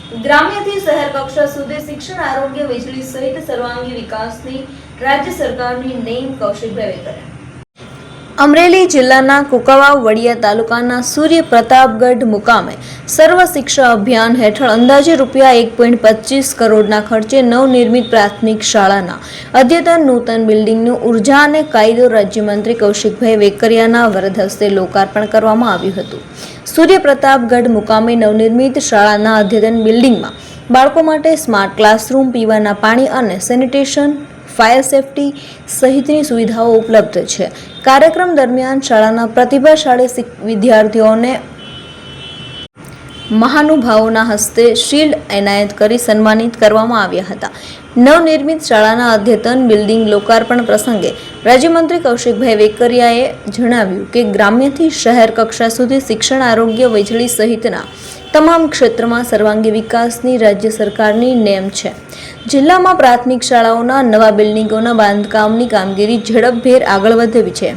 ગ્રામ્યથી શહેર કક્ષા સુધી શિક્ષણ, આરોગ્ય, વીજળી સહિત સર્વાંગી વિકાસની રાજ્ય સરકારની નેમ કૌશિકભાઈ વેકરિયા। અમરેલી જિલ્લાના કુંકાવાવ વડિયા તાલુકાના સૂર્ય પ્રતાપગઢ મુકામે સર્વ શિક્ષા અભિયાન હેઠળ અંદાજે ₹1.25 કરોડના ખર્ચે નવનિર્મિત પ્રાથમિક શાળાના અદ્યતન નૂતન બિલ્ડિંગનું ઉર્જા અને કાયદો રાજ્યમંત્રી કૌશિકભાઈ વેકરિયાના વરદ હસ્તે લોકાર્પણ કરવામાં આવ્યું હતું। સૂર્ય પ્રતાપગઢ મુકામે નવનિર્મિત શાળાના અદ્યતન બિલ્ડિંગમાં બાળકો માટે સ્માર્ટ ક્લાસરૂમ, પીવાના પાણી અને સેનિટેશન, ફાયર સેફટી સહિતની સુવિધાઓ ઉપલબ્ધ છે। કાર્યક્રમ દરમિયાન શાળાના પ્રતિભાશાળી વિદ્યાર્થીઓને મહાનુભાવોના હસ્તે શિલ્ડ એનાયત કરી સન્માનિત કરવામાં આવ્યા હતા। નવનિર્મિત શાળાના અદ્યતન બિલ્ડિંગ લોકાર્પણ પ્રસંગે રાજ્યમંત્રી કૌશિકભાઈ વેકરિયાએ જણાવ્યું કે ગ્રામ્યથી શહેર કક્ષા સુધી શિક્ષણ, આરોગ્ય, વીજળી સહિતના તમામ ક્ષેત્રમાં સર્વાંગી વિકાસની રાજ્ય સરકારની નેમ છે। જિલ્લામાં પ્રાથમિક શાળાઓના નવા બિલ્ડિંગોના બાંધકામની કામગીરી ઝડપભેર આગળ વધવી છે।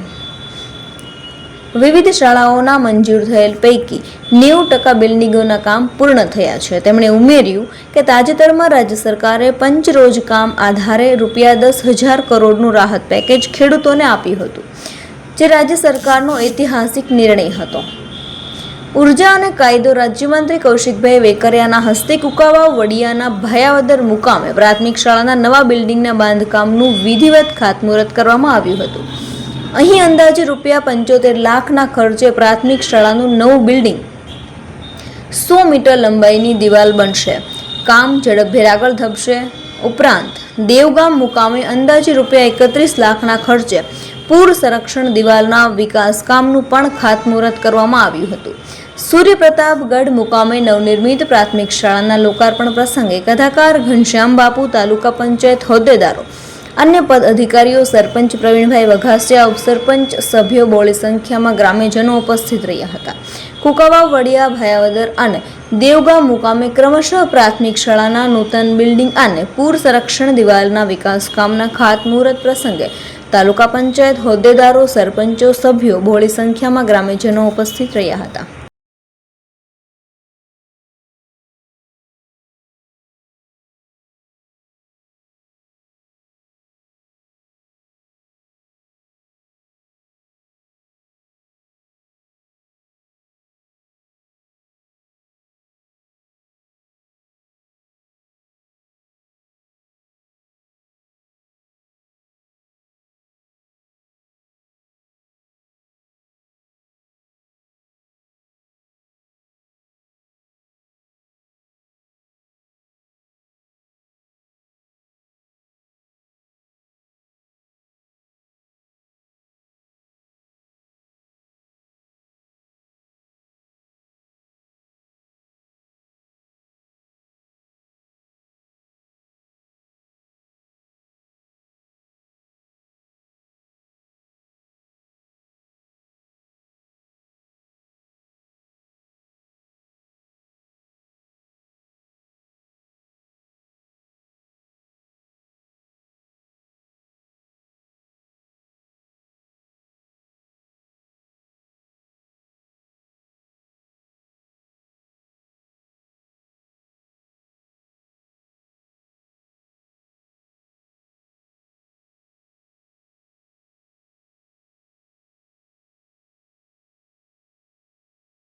વિવિધ શાળાઓના મંજૂર થયેલ પૈકી 90% બિલ્ડિંગોના કામ પૂર્ણ થયા છે। તેમણે ઉમેર્યું કે તાજેતરમાં રાજ્ય સરકારે પંચરોજ કામ આધારે ₹10,000 કરોડનું રાહત પેકેજ ખેડૂતોને આપ્યું હતું, જે રાજ્ય સરકારનો ઐતિહાસિક નિર્ણય હતો। ઉર્જા અને કાયદો રાજ્યમંત્રી કૌશિકભાઈ વેકરિયાના હસ્તે કુંકાવાવ વડિયાના ભાયાવદર મુકામે પ્રાથમિક શાળાના નવા બિલ્ડિંગના બાંધકામનું વિધિવત ખાતમુહૂર્ત કરવામાં આવ્યું હતું। અહીં અંદાજે ₹75 લાખના ખર્ચે પ્રાથમિક શાળાનું નવું બિલ્ડિંગ 100 મીટર લંબાઈની દિવાલ બનશે। કામ ઝડપભેર આગળ ધપશે। ઉપરાંત દેવગામ મુકામે અંદાજે ₹31 લાખના ખર્ચે પૂર સંરક્ષણ દિવાલના વિકાસ કામનું પણ ખાતમુહૂર્ત કરવામાં આવ્યું હતું। સૂર્ય પ્રતાપગઢ મુકામે નવનિર્મિત પ્રાથમિક શાળાના લોકાર્પણ પ્રસંગે કથાકાર ઘનશ્યામ બાપુ, તાલુકા પંચાયત હોદ્દેદારો, અન્ય પદ અધિકારીઓ, સરપંચ પ્રવીણભાઈ વઘાસિયા, ઉપસરપંચ સભ્યો બહોળી સંખ્યામાં ગ્રામ્યજનો ઉપસ્થિત રહ્યા હતા। કુંકાવાવ વડિયા, ભાયાવદર અને દેવગામ મુકામે ક્રમશઃ પ્રાથમિક શાળાના નૂતન બિલ્ડિંગ અને પૂર સંરક્ષણ દિવાલના વિકાસ કામના ખાતમુહૂર્ત પ્રસંગે તાલુકા પંચાયત હોદ્દેદારો, સરપંચો, સભ્યો બહોળી સંખ્યામાં ગ્રામ્યજનો ઉપસ્થિત રહ્યા હતા।